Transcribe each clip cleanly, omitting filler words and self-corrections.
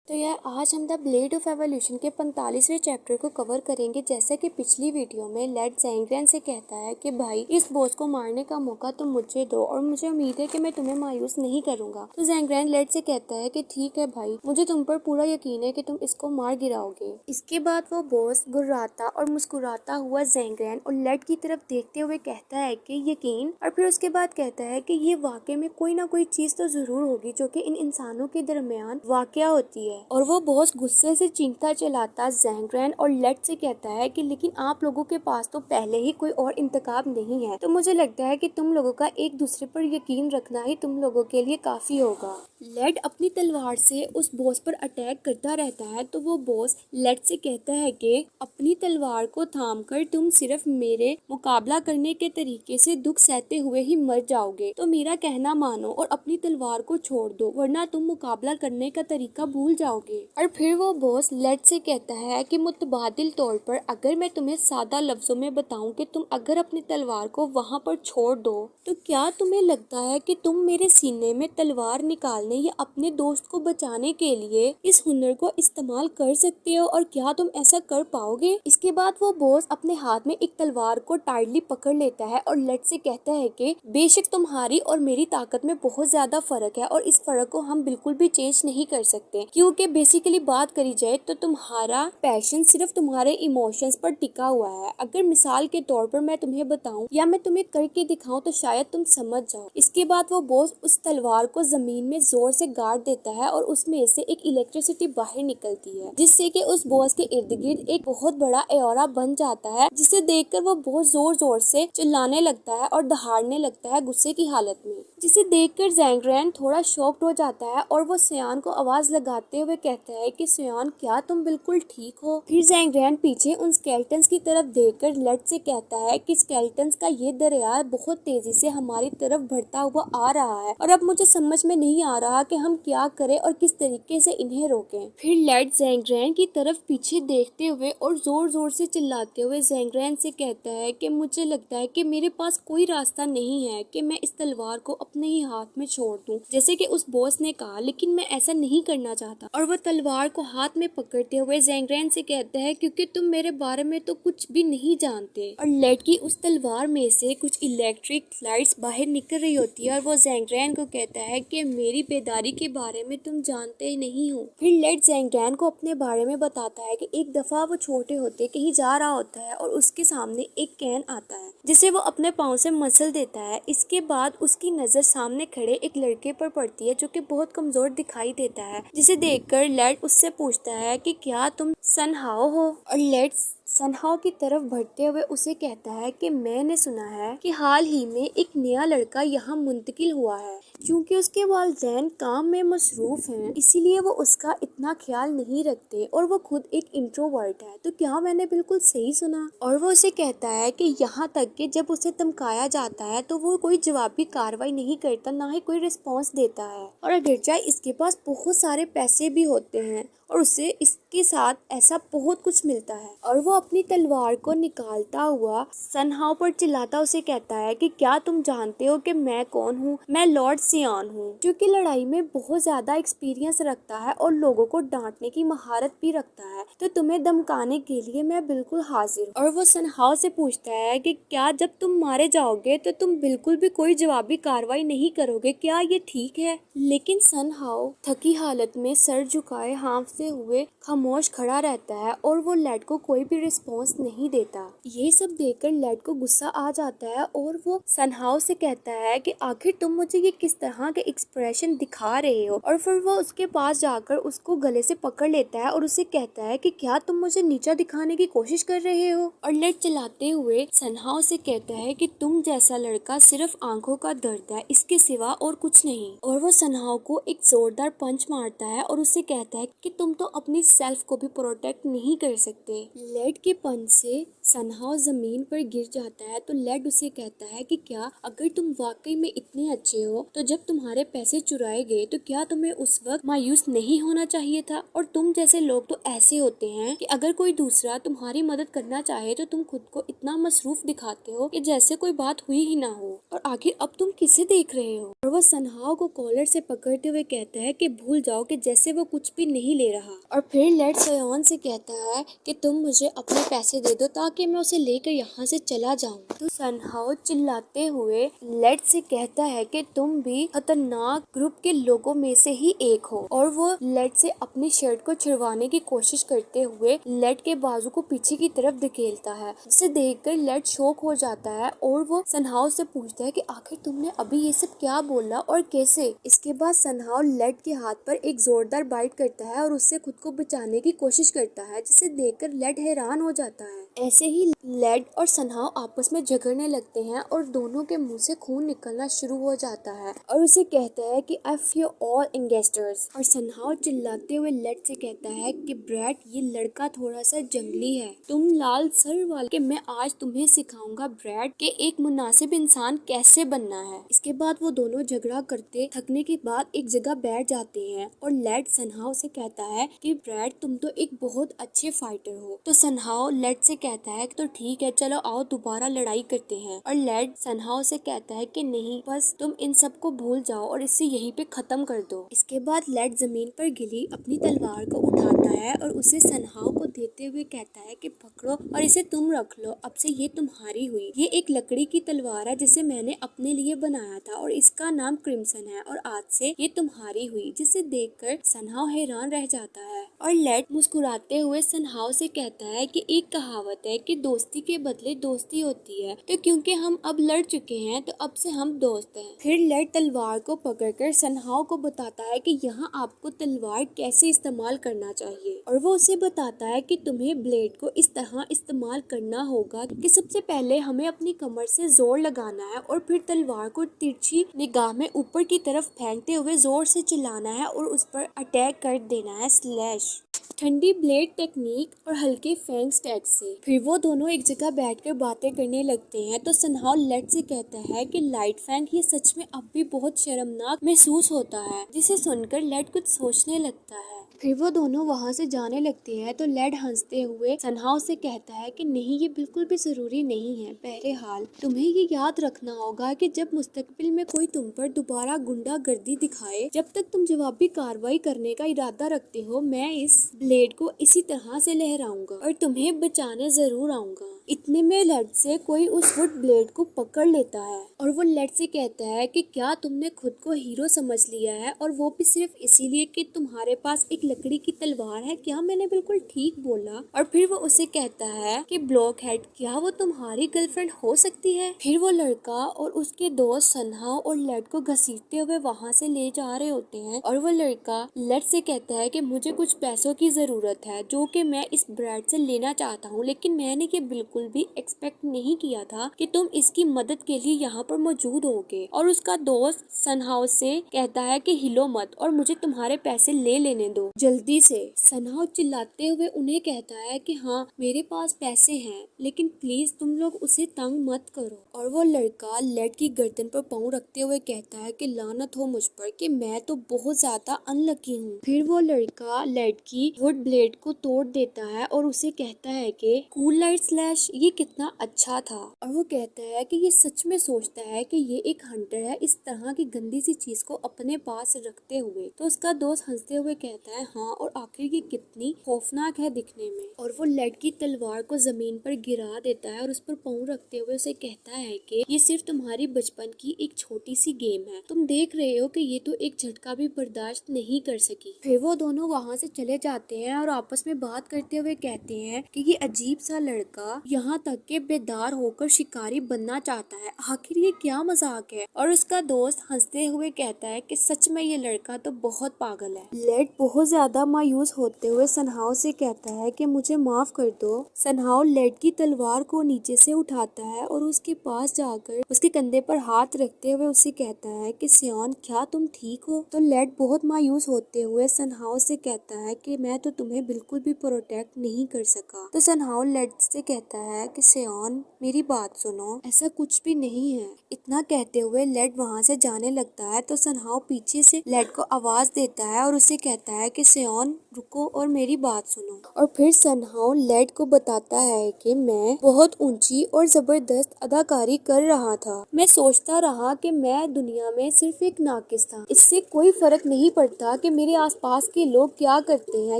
तो यार आज हम द ब्लेड ऑफ एवोल्यूशन के 45वें चैप्टर को कवर करेंगे। जैसा कि पिछली वीडियो में लेड ज़ैंग्रेन से कहता है कि भाई इस बॉस को मारने का मौका तुम मुझे दो और मुझे उम्मीद है कि मैं तुम्हें मायूस नहीं करूंगा। तो ज़ैंग्रेन लेड से कहता है कि ठीक है भाई, मुझे तुम पर पूरा यकीन है कि तुम इसको मार गिराओगे। इसके बाद वो बॉस गुर्राता और मुस्कुराता हुआ ज़ैंग्रेन और लेड की तरफ देखते हुए कहता है कि यकीन, और फिर उसके बाद कहता है कि ये वाकई में कोई ना कोई चीज तो जरूर होगी जो कि इन इंसानों के दरमियान वाकया होती है। और वो बहुत गुस्से से चीखता चलाता ज़ैंग्रेन और लेड से कहता है कि लेकिन आप लोगों के पास तो पहले ही कोई और इंतखाब नहीं है, तो मुझे लगता है कि तुम लोगों का एक दूसरे पर यकीन रखना ही तुम लोगों के लिए काफी होगा। लेड अपनी तलवार से उस बॉस पर अटैक करता रहता है, तो वो बॉस लेड से कहता है कि अपनी तलवार को थामकर तुम सिर्फ मेरे मुकाबला करने के तरीके से दुख सहते हुए ही मर जाओगे। तो मेरा कहना मानो और अपनी तलवार को छोड़ दो, वरना तुम मुकाबला करने का तरीका भूल जाओगे। और फिर वो बॉस लेड से कहता है कि मुतबादिल तौर पर अगर मैं तुम्हें सादा लफ्जों में बताऊं कि तुम अगर अपनी तलवार को वहां पर छोड़ दो, तो क्या तुम्हें लगता है कि तुम मेरे सीने में तलवार निकालने या अपने दोस्त को बचाने के लिए इस हुनर को इस्तेमाल कर सकते हो, और क्या तुम ऐसा कर पाओगे? इसके बाद वो बॉस अपने हाथ में एक तलवार को टाइटली पकड़ लेता है और लेड से कहता है कि बेशक तुम्हारी और मेरी ताकत में बहुत ज्यादा फर्क है और इस फर्क को हम बिल्कुल भी चेंज नहीं कर सकते, क्योंकि बेसिकली बात करी जाए तो तुम्हारा पैशन सिर्फ तुम्हारे इमोशंस पर टिका हुआ है। अगर मिसाल के तौर पर मैं तुम्हें बताऊं या मैं तुम्हें करके दिखाऊं तो शायद तुम समझ जाओ। इसके बाद वो बॉस उस तलवार को जमीन में जोर से गाड़ देता है और उसमें से एक इलेक्ट्रिसिटी बाहर निकलती है, जिससे कि उस बॉस के इर्द गिर्द एक बहुत बड़ा एओरा बन जाता है, जिसे देखकर वो बहुत जोर जोर से चिल्लाने लगता है और दहाड़ने लगता है गुस्से की हालत में, जिसे देखकर ज़ैंग्रेन थोड़ा शॉक्ड हो जाता है और वो सियान को आवाज लगाते हुए कहता है कि सियान, क्या तुम बिल्कुल ठीक हो? फिर ज़ैंग्रेन पीछे उन स्केलेटन्स की तरफ देखकर लेड से कहता है कि स्केलेटन्स का ये दरिया बहुत तेजी से हमारी तरफ बढ़ता हुआ आ रहा है और अब मुझे समझ में नहीं आ रहा कि हम क्या करें और किस तरीके से इन्हें रोकें। फिर लेड ज़ैंग्रेन की तरफ पीछे देखते हुए और जोर जोर से चिल्लाते हुए ज़ैंग्रेन से कहता है कि मुझे लगता है कि मेरे पास कोई रास्ता नहीं है कि मैं इस तलवार को अपने ही हाथ में छोड़ दूं, जैसे कि उस बॉस ने कहा, लेकिन मैं ऐसा नहीं करना चाहता। और वह तलवार को हाथ में पकड़ते हुए ज़ैंग्रेन से कहता है क्योंकि तुम मेरे बारे में तो कुछ भी नहीं जानते। और लेड की उस तलवार में से कुछ इलेक्ट्रिक लाइट्स बाहर निकल रही होती है और वो ज़ैंग्रेन को कहता है कि मेरी बेदारी के बारे में तुम जानते नहीं हो। फिर लेड ज़ैंग्रेन को अपने बारे में बताता है कि एक दफा वो छोटे होते कहीं जा रहा होता है और उसके सामने एक कैन आता है जिसे वो अपने पाँव से मसल देता है। इसके बाद उसकी नजर सामने खड़े एक लड़के पर पड़ती है जो कि बहुत कमजोर दिखाई देता है, जिसे देखकर लेड उससे पूछता है कि क्या तुम सन हाओ हो? और लेड सन हाओ की तरफ बढ़ते हुए उसे कहता है कि मैंने सुना है कि हाल ही में एक नया लड़का यहाँ मुंतकिल हुआ है। क्योंकि उसके वालिदैन काम में मसरूफ हैं, इसीलिए वो उसका इतना ख्याल नहीं रखते और वो खुद एक इंट्रोवर्ट है। तो क्या मैंने बिल्कुल सही सुना? और वो उसे कहता है कि यहाँ तक कि जब उसे धमकाया जाता है तो वो कोई जवाबी कार्रवाई नहीं करता, ना ही कोई रिस्पॉन्स देता है, और अगरचे इसके पास बहुत सारे पैसे भी होते हैं और उसे इसके साथ ऐसा बहुत कुछ मिलता है। और वो अपनी तलवार को निकालता हुआ सन हाओ पर चिल्लाता उसे कहता है कि क्या तुम जानते हो कि मैं कौन हूँ? मैं लॉर्ड सियान हूँ, जो कि लड़ाई में बहुत ज्यादा एक्सपीरियंस रखता है और लोगों को डांटने की महारत भी रखता है, तो तुम्हें धमकाने के लिए मैं बिल्कुल हाजिर हूँ। और वो सन हाओ से पूछता है कि क्या जब तुम मारे जाओगे तो तुम बिल्कुल भी कोई जवाबी कार्रवाई नहीं करोगे, क्या ये ठीक है? लेकिन सन हाओ थकी हालत में सर झुकाए हाँफते हुए खामोश खड़ा रहता है और वो लेड को कोई भी रिस्पॉन्स नहीं देता। ये सब देखकर लेड को गुस्सा आ जाता है और वो सन हाओ से कहता है कि आखिर तुम मुझे ये किस तरह के एक्सप्रेशन दिखा रहे हो? और फिर वो उसके पास जाकर उसको गले से पकड़ लेता है और उसे कहता है कि क्या तुम मुझे नीचा दिखाने की कोशिश कर रहे हो? और लेड चिल्लाते हुए सन हाओ से कहता है कि तुम जैसा लड़का सिर्फ आंखों का दर्द है, इसके सिवा और कुछ नहीं। और वो सन हाओ को एक जोरदार पंच मारता है और उसे कहता है कि तुम तो अपनी सेल्फ को भी प्रोटेक्ट नहीं कर सकते। लेड के पंच से सन हाओ जमीन पर गिर जाता है, तो लेड उसे कहता है कि क्या अगर तुम वाकई में इतने अच्छे हो तो जब तुम्हारे पैसे चुराए गए तो क्या तुम्हें उस वक्त मायूस नहीं होना चाहिए था? और तुम जैसे लोग तो ऐसे होते हैं कि अगर कोई दूसरा तुम्हारी मदद करना चाहे तो तुम खुद को इतना मसरूफ दिखाते हो कि जैसे कोई बात हुई ही ना हो। और आखिर अब तुम किसे देख रहे हो? और वह सन हाओ को कॉलर से पकड़ते हुए कहता है कि भूल जाओ कि जैसे वो कुछ भी नहीं ले रहा। और फिर लेड सयोन से कहता है कि तुम मुझे अपने पैसे दे दो ताकि मैं उसे लेकर यहाँ से चला जाऊँ। तो सनहाओ चिल्लाते हुए लेड से कहता है कि तुम भी खतरनाक ग्रुप के लोगों में से ही एक हो, और वो लेड से अपनी शर्ट को छिड़वाने की कोशिश करते हुए लेड के बाजू को पीछे की तरफ धकेलता है, जिसे देखकर लेड शॉक हो जाता है और वो सनहाओ से पूछता है कि आखिर तुमने अभी ये सब क्या बोला और कैसे। इसके बाद सनहाओ लेड के हाथ पर एक जोरदार बाइट करता है और उससे खुद को बचाने की कोशिश करता है, जिसे देखकर लेड हैरान हो जाता है। ऐसे ही लेड और सनहाओ आपस में झगड़ने लगते हैं और दोनों के मुंह से खून निकलना शुरू हो जाता है और उसे कहता है कि आई फीयर ऑल गैंगस्टर्स। और सनहाओ चिल्लाते हुए लेड से कहता है कि ब्रैड, ये लड़का थोड़ा सा जंगली है, तुम लाल सर वाले के मैं आज तुम्हें सिखाऊंगा ब्रैड के एक मुनासिब इंसान कैसे बनना है। इसके बाद वो दोनों झगड़ा करते थकने के बाद एक जगह बैठ जाते हैं और लेड सनहाओ से कहता है कि ब्रैड, तुम तो एक बहुत अच्छे फाइटर हो। तो सनहाओ लेड से कहता है कि तो ठीक है, चलो आओ दोबारा लड़ाई करते हैं। और लेड सनहाओ से कहता है कि नहीं, बस तुम इन सब को भूल जाओ और इसे यहीं पे खत्म कर दो। इसके बाद लेड जमीन पर गिरी अपनी तलवार को उठाता है और उसे सनहाओ को देते हुए कहता है कि पकड़ो और इसे तुम रख लो, अब से ये तुम्हारी हुई। ये एक लकड़ी की तलवार है जिसे मैंने अपने लिए बनाया था और इसका नाम क्रिम्सन है और आज से ये तुम्हारी हुई। जिसे देखकर सनहाओ हैरान रह जाता है और लेड मुस्कुराते हुए सनहाओ से कहता है कि एक कहावत है कि दोस्ती के बदले दोस्ती होती है, तो क्योंकि हम अब लड़ चुके हैं तो अब से हम दोस्त हैं। फिर लेड तलवार को पकड़कर सनहाओ को बताता है कि यहाँ आपको तलवार कैसे इस्तेमाल करना चाहिए और वो उसे बताता है कि तुम्हें ब्लेड को इस तरह इस्तेमाल करना होगा कि सबसे पहले हमें अपनी कमर से जोर लगाना है और फिर तलवार को तिरछी निगाह में ऊपर की तरफ फेंकते हुए जोर से चलाना है और उस पर अटैक कर देना है, स्लैश। ठंडी ब्लेड टेक्निक और हल्के फैंग स्टैक से। फिर वो दोनों एक जगह बैठकर बातें करने लगते हैं तो सनहाओ लेड से कहता है कि लाइट फैंग, ये सच में अब भी बहुत शर्मनाक महसूस होता है। जिसे सुनकर लेड कुछ सोचने लगता है। फिर वो दोनों वहाँ से जाने लगते हैं तो लेड हंसते हुए सनहाओ से कहता है कि नहीं, ये बिल्कुल भी जरूरी नहीं है। बहरहाल तुम्हें ये याद रखना होगा कि जब मुस्तकबिल में कोई तुम पर दोबारा गुंडागर्दी दिखाए, जब तक तुम जवाबी कार्रवाई करने का इरादा रखते हो, मैं इस ब्लेड को इसी तरह से लहराऊंगा और तुम्हें बचाने जरूर आऊंगा। इतने में लेड से कोई उस वुड ब्लेड को पकड़ लेता है और वो लेड से कहता है कि क्या तुमने खुद को हीरो समझ लिया है, और वो भी सिर्फ इसीलिए कि तुम्हारे पास एक लकड़ी की तलवार है। क्या मैंने बिल्कुल ठीक बोला? और फिर वो उसे कहता है कि ब्लॉकहेड, क्या वो तुम्हारी गर्लफ्रेंड हो सकती है? फिर वो लड़का और उसके दोस्त सनहाओ और लेड को घसीटते हुए वहाँ से ले जा रहे होते हैं और वो लड़का लेड से कहता है कि मुझे कुछ पैसों की जरूरत है जो कि मैं इस ब्रैड से लेना चाहता हूँ, लेकिन मैंने ये बिल्कुल भी एक्सपेक्ट नहीं किया था कि तुम इसकी मदद के लिए यहाँ पर मौजूद होगे। और उसका दोस्त सनहाओ से कहता है कि हिलो मत और मुझे तुम्हारे पैसे ले लेने दो जल्दी से। सनहाओ चिल्लाते हुए उन्हें कहता है कि हाँ, मेरे पास पैसे हैं, लेकिन प्लीज तुम लोग उसे तंग मत करो। और वो लड़का लेड की गर्दन पर पाँव रखते हुए कहता है कि लानत हो मुझ पर कि मैं तो बहुत ज्यादा अनलकी हूँ। फिर वो लड़का लेड की वुड ब्लेड को तोड़ देता है और उसे कहता है कि कूल लाइट स्लैश, ये कितना अच्छा था। और वो कहता है कि ये सच में सोचता है कि ये एक हंटर है, इस तरह की गंदी सी चीज को अपने पास रखते हुए। तो उसका दोस्त हंसते हुए कहता है हाँ, और आखिर ये कितनी खौफनाक है दिखने में। और वो लेड की तलवार को जमीन पर गिरा देता है और उस पर पाँव रखते हुए उसे कहता है कि ये सिर्फ तुम्हारी बचपन की एक छोटी सी गेम है, तुम देख रहे हो कि ये तो एक झटका भी बर्दाश्त नहीं कर सकी। फिर वो दोनों वहाँ से चले जाते हैं और आपस में बात करते हुए कहते हैं कि ये अजीब सा लड़का यहाँ तक के बेदार होकर शिकारी बनना चाहता है, आखिर ये क्या मजाक है। और उसका दोस्त हंसते हुए कहता है कि सच में ये लड़का तो बहुत पागल है। लेड बहुत ज्यादा मायूस होते हुए सनहाओ से कहता है कि मुझे माफ कर दो। सनहाओ लेड की तलवार को नीचे से उठाता है और उसके पास जाकर उसके कंधे पर हाथ रखते हुए उसे कहता है कि सियोन, क्या तुम ठीक हो? तो लेड बहुत मायूस होते हुए सनहाओ से कहता है कि मैं तो तुम्हें बिल्कुल भी प्रोटेक्ट नहीं कर सका। तो सनहाओ लेड से कहता है कि सियोन, मेरी बात सुनो, ऐसा कुछ भी नहीं है। इतना कहते हुए लेड वहाँ से जाने लगता है तो सनहाओ पीछे से लेड को आवाज देता है और उसे कहता है कि सेओन रुको और मेरी बात सुनो। और फिर सनहाओ लेड को बताता है कि मैं बहुत ऊंची और जबरदस्त अदाकारी कर रहा था। मैं सोचता रहा कि मैं दुनिया में सिर्फ एक नाकिस था। इससे कोई फर्क नहीं पड़ता कि मेरे आसपास के लोग क्या करते हैं,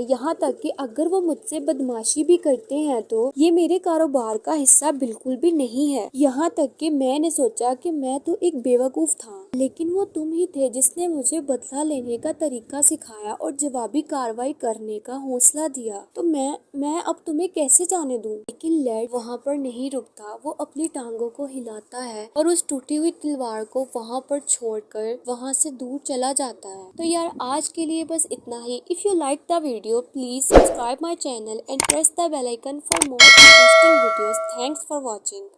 यहाँ तक कि अगर वो मुझसे बदमाशी भी करते हैं तो ये मेरे कारोबार का हिस्सा बिल्कुल भी नहीं है। यहाँ तक कि मैंने सोचा कि मैं तो एक बेवकूफ था, लेकिन वो तुम ही थे जिसने मुझे बदला लेने का तरीका सिखाया और जवाबी कार्रवाई करने का हौसला दिया। तो मैं अब तुम्हें कैसे जाने दूं? लेकिन लेड वहाँ पर नहीं रुकता। वो अपनी टांगों को हिलाता है और उस टूटी हुई तलवार को वहाँ पर छोड़कर वहाँ से दूर चला जाता है। तो यार आज के लिए बस इतना ही। If you like the video please subscribe my channel and press the bell icon for more interesting videos. Thanks for watching.